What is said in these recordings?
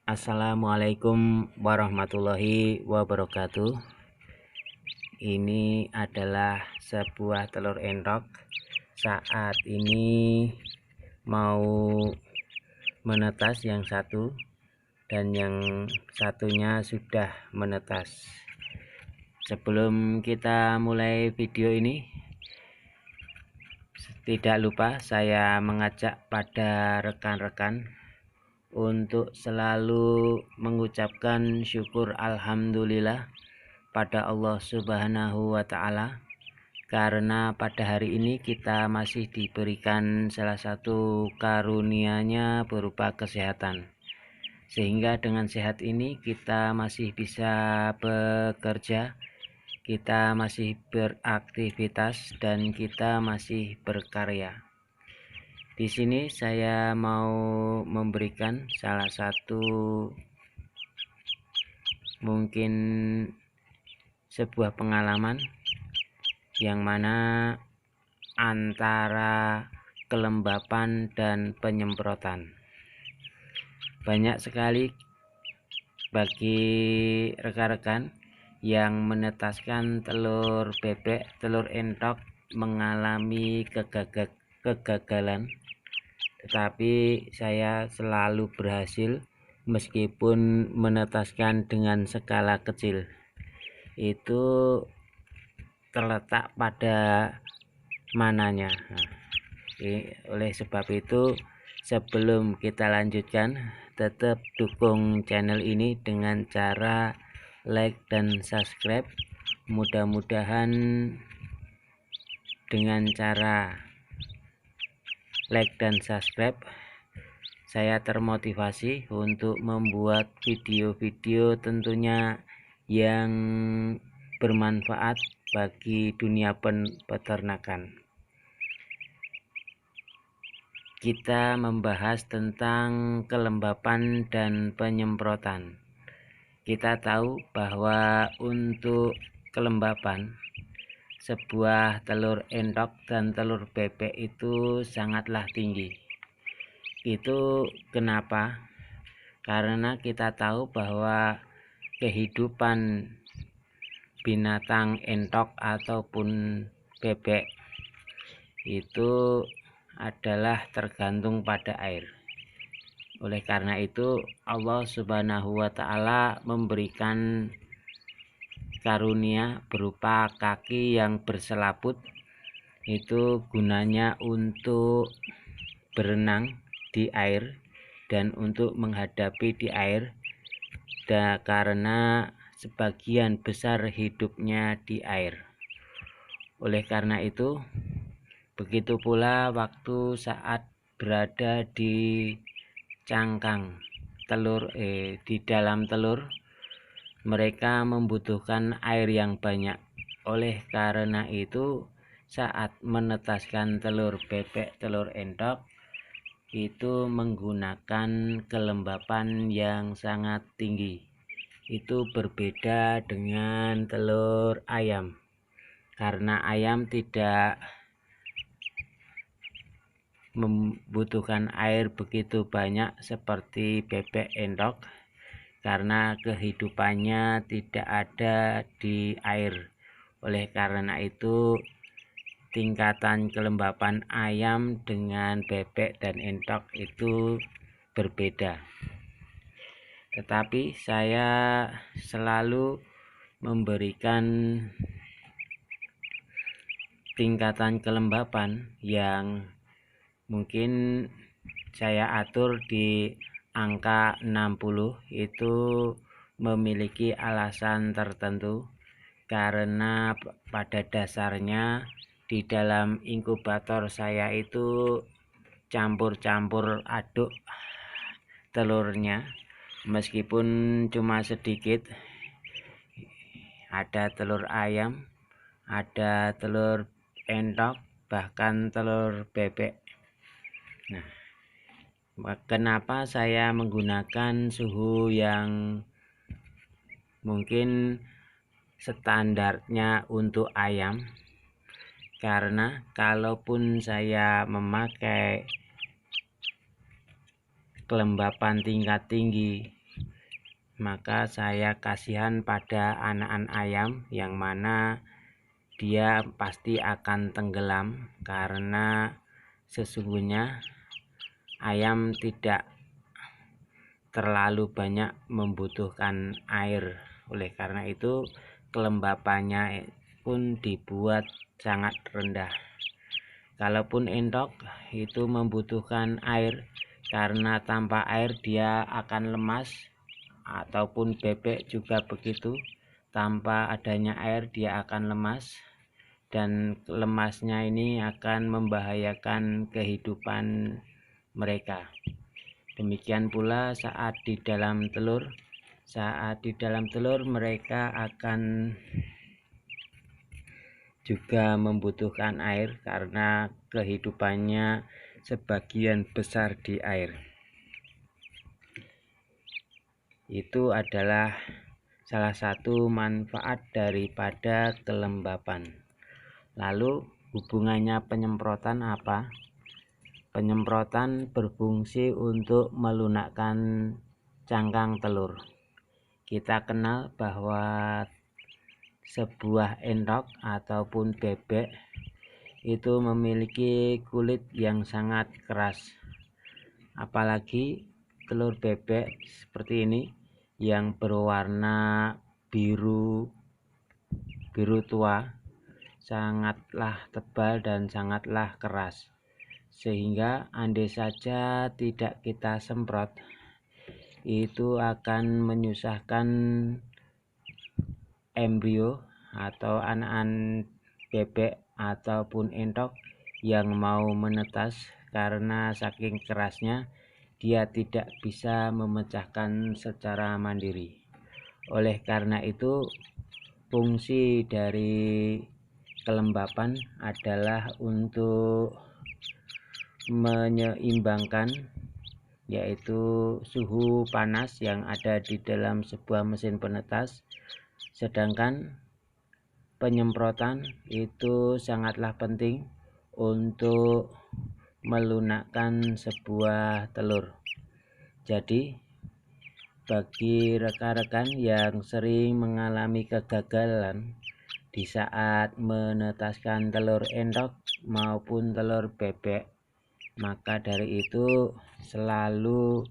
Assalamualaikum warahmatullahi wabarakatuh. Ini adalah sebuah telur entok. Saat ini mau menetas yang satu, dan yang satunya sudah menetas. Sebelum kita mulai video ini, tidak lupa saya mengajak pada rekan-rekan untuk selalu mengucapkan syukur alhamdulillah pada Allah Subhanahu wa Ta'ala, karena pada hari ini kita masih diberikan salah satu karunia-Nya berupa kesehatan, sehingga dengan sehat ini kita masih bisa bekerja, kita masih beraktivitas, dan kita masih berkarya. Di sini saya mau memberikan salah satu mungkin sebuah pengalaman yang mana antara kelembapan dan penyemprotan. Banyak sekali bagi rekan-rekan yang menetaskan telur bebek, telur entok mengalami kegagalan, tetapi saya selalu berhasil meskipun menetaskan dengan skala kecil. Itu terletak pada mananya. Oleh sebab itu, sebelum kita lanjutkan, tetap dukung channel ini dengan cara like dan subscribe. Mudah-mudahan dengan cara like dan subscribe saya termotivasi untuk membuat video-video tentunya yang bermanfaat bagi dunia peternakan. Kita membahas tentang kelembapan dan penyemprotan. Kita tahu bahwa untuk kelembapan, sebuah telur entok dan telur bebek itu sangatlah tinggi. Itu kenapa? Karena kita tahu bahwa kehidupan binatang entok ataupun bebek itu adalah tergantung pada air. Oleh karena itu, Allah Subhanahu wa Ta'ala memberikan karunia berupa kaki yang berselaput. Itu gunanya untuk berenang di air dan untuk menghadapi di air, karena sebagian besar hidupnya di air. Oleh karena itu, begitu pula waktu saat berada di cangkang telur, di dalam telur, mereka membutuhkan air yang banyak. Oleh karena itu, saat menetaskan telur bebek, telur entok, itu menggunakan kelembapan yang sangat tinggi. Itu berbeda dengan telur ayam, karena ayam tidak membutuhkan air begitu banyak seperti bebek entok, karena kehidupannya tidak ada di air. Oleh karena itu, tingkatan kelembapan ayam dengan bebek dan entok itu berbeda. Tetapi saya selalu memberikan tingkatan kelembapan yang mungkin saya atur di angka 60. Itu memiliki alasan tertentu, karena pada dasarnya di dalam inkubator saya itu campur-campur aduk telurnya, meskipun cuma sedikit. Ada telur ayam, ada telur entok, bahkan telur bebek. Nah, kenapa saya menggunakan suhu yang mungkin standarnya untuk ayam? Karena kalaupun saya memakai kelembapan tingkat tinggi maka saya kasihan pada anakan ayam yang mana dia pasti akan tenggelam, karena sesungguhnya ayam tidak terlalu banyak membutuhkan air. Oleh karena itu kelembapannya pun dibuat sangat rendah. Kalaupun entok itu membutuhkan air, karena tanpa air dia akan lemas, ataupun bebek juga begitu. Tanpa adanya air dia akan lemas, dan lemasnya ini akan membahayakan kehidupan mereka. Demikian pula saat di dalam telur mereka akan juga membutuhkan air, karena kehidupannya sebagian besar di air. Itu adalah salah satu manfaat daripada kelembapan. Lalu hubungannya penyemprotan apa? Penyemprotan berfungsi untuk melunakkan cangkang telur. Kita kenal bahwa sebuah endok ataupun bebek itu memiliki kulit yang sangat keras. Apalagi telur bebek seperti ini yang berwarna biru tua, sangatlah tebal dan sangatlah keras, sehingga andai saja tidak kita semprot, itu akan menyusahkan embrio atau anakan bebek ataupun entok yang mau menetas, karena saking kerasnya dia tidak bisa memecahkan secara mandiri. Oleh karena itu fungsi dari kelembapan adalah untuk menyeimbangkan, yaitu suhu panas yang ada di dalam sebuah mesin penetas. Sedangkan penyemprotan itu sangatlah penting untuk melunakkan sebuah telur. Jadi bagi rekan-rekan yang sering mengalami kegagalan di saat menetaskan telur endok maupun telur bebek, maka dari itu selalu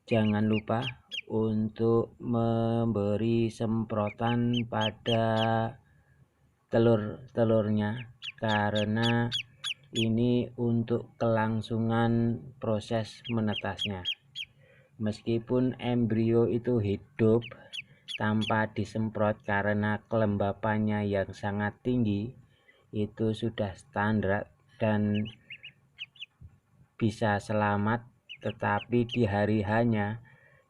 jangan lupa untuk memberi semprotan pada telur-telurnya, karena ini untuk kelangsungan proses menetasnya. Meskipun embrio itu hidup tanpa disemprot, karena kelembapannya yang sangat tinggi, itu sudah standar dan bisa selamat, tetapi di hari hanya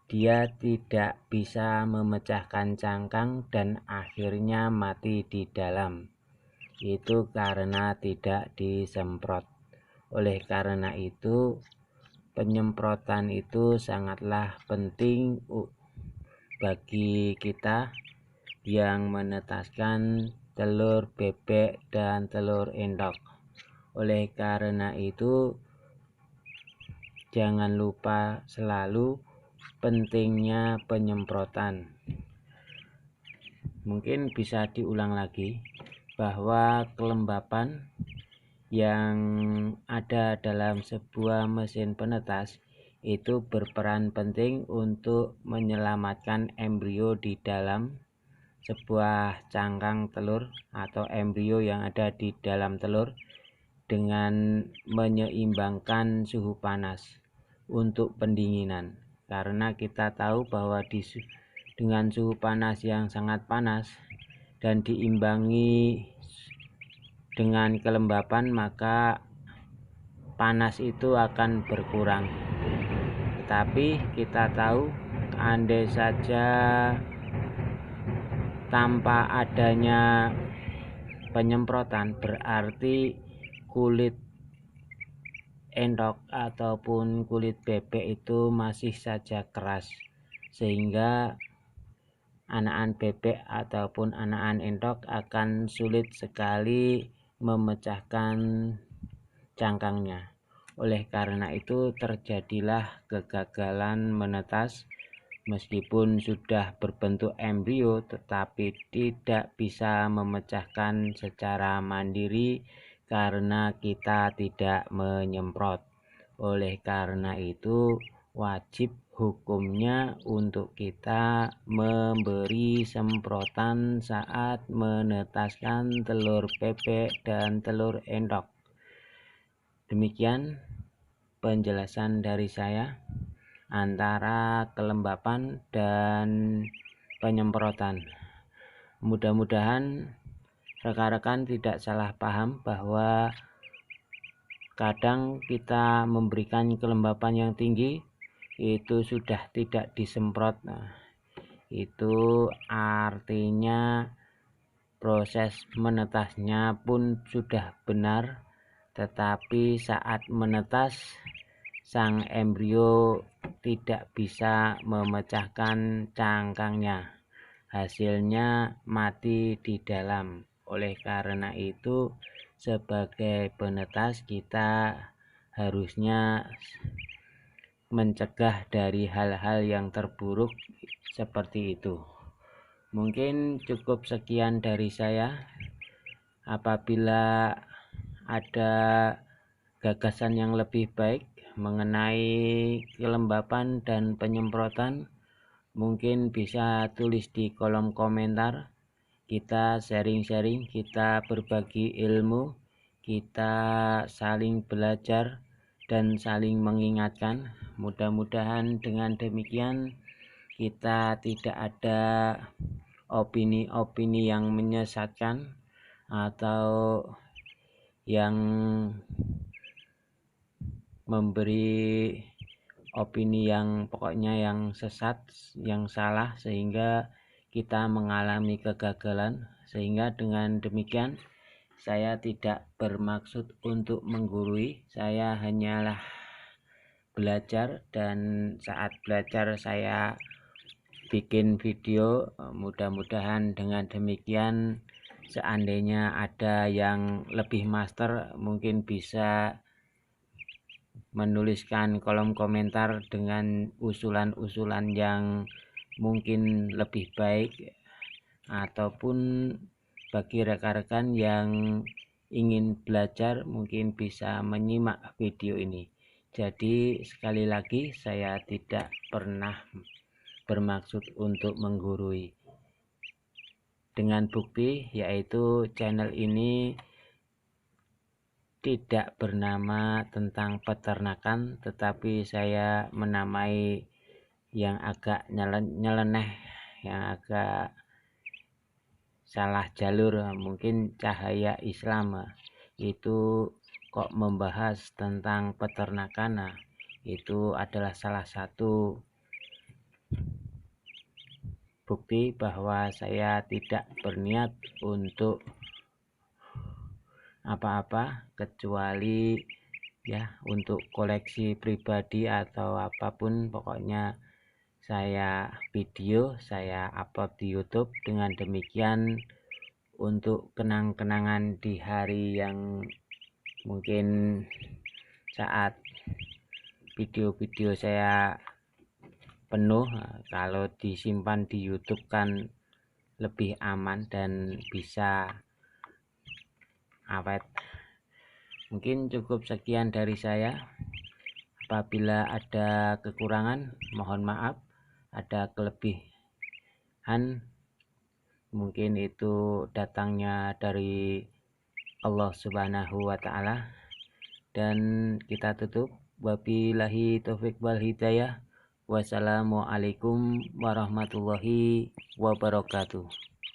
dia tidak bisa memecahkan cangkang dan akhirnya mati di dalam. Itu karena tidak disemprot. Oleh karena itu penyemprotan itu sangatlah penting bagi kita yang menetaskan telur bebek dan telur endok. Oleh karena itu jangan lupa selalu pentingnya penyemprotan. Mungkin bisa diulang lagi bahwa kelembapan yang ada dalam sebuah mesin penetas itu berperan penting untuk menyelamatkan embrio di dalam sebuah cangkang telur atau embrio yang ada di dalam telur, dengan menyeimbangkan suhu panas untuk pendinginan. Karena kita tahu bahwa dengan suhu panas yang sangat panas dan diimbangi dengan kelembapan, maka panas itu akan berkurang. Tetapi kita tahu andai saja tanpa adanya penyemprotan, berarti kulit endok ataupun kulit bebek itu masih saja keras, sehingga anakan bebek ataupun anakan endok akan sulit sekali memecahkan cangkangnya. Oleh karena itu terjadilah kegagalan menetas meskipun sudah berbentuk embrio tetapi tidak bisa memecahkan secara mandiri karena kita tidak menyemprot. Oleh karena itu wajib hukumnya untuk kita memberi semprotan saat menetaskan telur bebek dan telur endok. Demikian penjelasan dari saya antara kelembapan dan penyemprotan. Mudah-mudahan rekan-rekan tidak salah paham bahwa kadang kita memberikan kelembapan yang tinggi itu sudah tidak disemprot. Nah, itu artinya proses menetasnya pun sudah benar, tetapi saat menetas sang embrio tidak bisa memecahkan cangkangnya, hasilnya mati di dalam. Oleh karena itu sebagai penetas kita harusnya mencegah dari hal-hal yang terburuk seperti itu. Mungkin cukup sekian dari saya. Apabila ada gagasan yang lebih baik mengenai kelembapan dan penyemprotan, mungkin bisa tulis di kolom komentar. Kita sharing-sharing, kita berbagi ilmu, kita saling belajar dan saling mengingatkan. Mudah-mudahan dengan demikian kita tidak ada opini-opini yang menyesatkan atau yang memberi opini yang pokoknya yang sesat, yang salah, sehingga kita mengalami kegagalan. Sehingga dengan demikian saya tidak bermaksud untuk menggurui, saya hanyalah belajar, dan saat belajar saya bikin video. Mudah-mudahan dengan demikian seandainya ada yang lebih master mungkin bisa menuliskan kolom komentar dengan usulan-usulan yang mungkin lebih baik, ataupun bagi rekan-rekan yang ingin belajar mungkin bisa menyimak video ini. Jadi sekali lagi saya tidak pernah bermaksud untuk menggurui, dengan bukti yaitu channel ini tidak bernama tentang peternakan, tetapi saya menamai yang agak nyeleneh, yang agak salah jalur, mungkin Cahaya Islam. Itu kok membahas tentang peternakan. Itu adalah salah satu bukti bahwa saya tidak berniat untuk apa-apa kecuali ya untuk koleksi pribadi atau apapun. Pokoknya saya video, saya upload di YouTube. Dengan demikian untuk kenang-kenangan di hari yang mungkin saat video-video saya penuh, kalau disimpan di YouTube kan lebih aman dan bisa awet. Mungkin cukup sekian dari saya. Apabila ada kekurangan mohon maaf, ada kelebihan mungkin itu datangnya dari Allah Subhanahu wa Ta'ala. Dan kita tutup, wabillahi taufik wal hidayah. Wassalamualaikum warahmatullahi wabarakatuh.